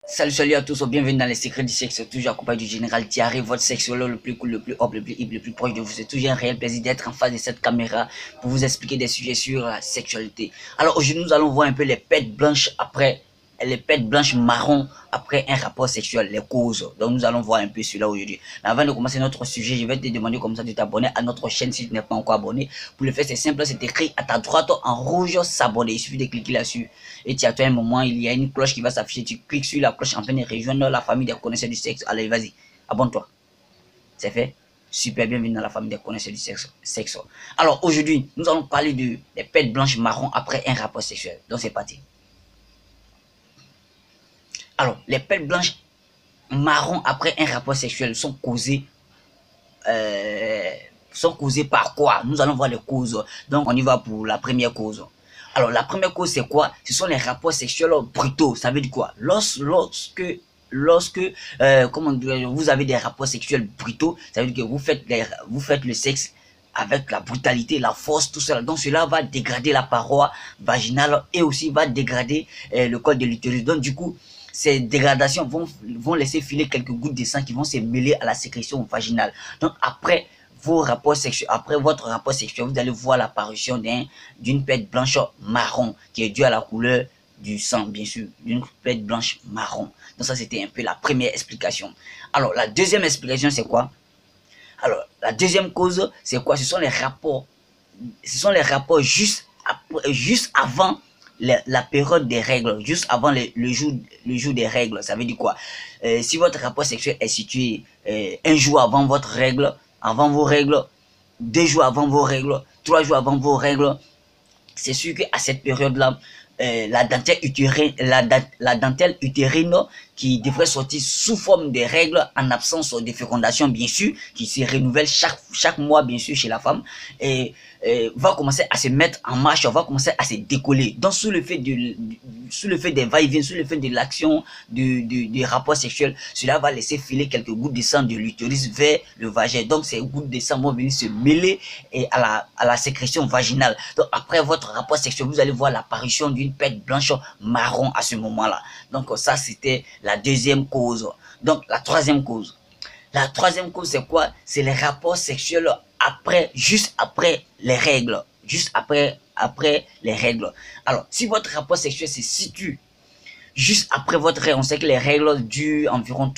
Salut à tous, bienvenue dans les secrets du sexe, toujours accompagné du général Diarrhée, votre sexologue le plus cool, le plus hop, le plus hip, le plus proche de vous. C'est toujours un réel plaisir d'être en face de cette caméra pour vous expliquer des sujets sur la sexualité. Alors aujourd'hui, nous allons voir un peu les pètes blanches marron après un rapport sexuel, les causes. Donc nous allons voir un peu cela aujourd'hui. Mais avant de commencer notre sujet, je vais te demander comme ça de t'abonner à notre chaîne si tu n'es pas encore abonné. Pour le faire, c'est simple, c'est écrit à ta droite en rouge s'abonner. Il suffit de cliquer là-dessus. Et tu attends un moment, il y a une cloche qui va s'afficher. Tu cliques sur la cloche afin de rejoindre la famille des connaisseurs du sexe. Allez, vas-y, abonne-toi. C'est fait? Super, bienvenue dans la famille des connaisseurs du sexe. Alors aujourd'hui, nous allons parler des pètes blanches marron après un rapport sexuel. Donc c'est parti. Alors, les pètes blanches marron après un rapport sexuel sont causées par quoi? Nous allons voir les causes. Donc, on y va pour la première cause. Alors, la première cause, c'est quoi? Ce sont les rapports sexuels brutaux. Ça veut dire quoi? Lorsque comment dire, vous avez des rapports sexuels brutaux, ça veut dire que vous faites le sexe avec la brutalité, la force, tout ça. Donc, cela va dégrader la paroi vaginale et aussi va dégrader le col de l'utérus. Donc, du coup, ces dégradations vont laisser filer quelques gouttes de sang qui vont se mêler à la sécrétion vaginale. Donc, après votre rapport sexuel, vous allez voir l'apparition d'une pète blanche marron qui est due à la couleur du sang, bien sûr, d'une pète blanche marron. Donc ça, c'était un peu la première explication. Alors, la deuxième explication, c'est quoi? Alors, la deuxième cause, c'est quoi? Ce sont les rapports juste avant la période des règles, juste avant le jour des règles. Ça veut dire quoi? Si votre rapport sexuel est situé un jour avant votre règle, avant vos règles, 2 jours avant vos règles, 3 jours avant vos règles, c'est sûr qu'à cette période-là, la dentelle utérine qui devrait sortir sous forme de règles en absence de fécondation, bien sûr, qui se renouvelle chaque mois, bien sûr, chez la femme, et va commencer à se mettre en marche, va commencer à se décoller. Donc, sous le fait des va-et-vient, sous le fait de l'action du rapport sexuel, cela va laisser filer quelques gouttes de sang de l'utérus vers le vagin. Donc, ces gouttes de sang vont venir se mêler à la sécrétion vaginale. Donc, après votre rapport sexuel, vous allez voir l'apparition d'une pète blanche marron à ce moment-là. Donc, ça, c'était la deuxième cause. Donc, la troisième cause. La troisième cause, c'est quoi? C'est les rapports sexuels juste après les règles. Juste après les règles. Alors, si votre rapport sexuel se situe juste après votre règle, on sait que les règles durent environ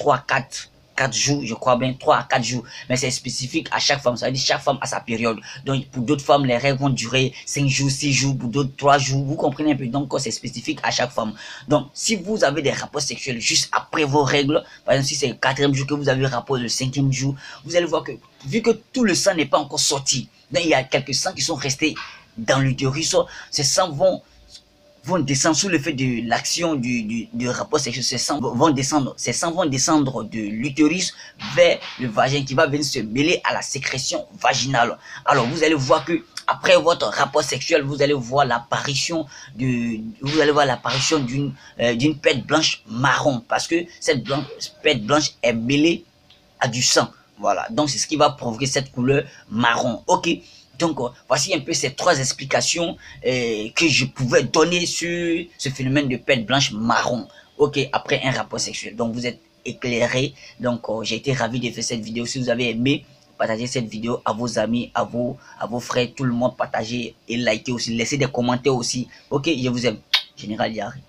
4 jours, je crois bien, 3 à 4 jours. Mais c'est spécifique à chaque femme. Ça veut dire chaque femme a sa période. Donc, pour d'autres femmes, les règles vont durer 5 jours, 6 jours, pour d'autres 3 jours. Vous comprenez un peu? Donc, c'est spécifique à chaque femme. Donc, si vous avez des rapports sexuels juste après vos règles, par exemple, si c'est le 4e jour que vous avez rapport le 5e jour, vous allez voir que, vu que tout le sang n'est pas encore sorti, donc il y a quelques sangs qui sont restés dans l'utérus, ces sangs vont descendre sous le fait de l'action du rapport sexuel. Ces sangs vont descendre de l'utérus vers le vagin qui va venir se mêler à la sécrétion vaginale. Alors vous allez voir que après votre rapport sexuel, vous allez voir l'apparition d'une pète blanche marron, parce que cette pète blanche est mêlée à du sang. Voilà, donc c'est ce qui va provoquer cette couleur marron. Ok. Donc, voici un peu ces 3 explications que je pouvais donner sur ce phénomène de pète blanche marron. Ok, après un rapport sexuel. Donc, vous êtes éclairé. Donc, j'ai été ravi de faire cette vidéo. Si vous avez aimé, partagez cette vidéo à vos amis, à vos frères, tout le monde, partagez et likez aussi. Laissez des commentaires aussi. Ok, je vous aime. Général Diarrhée.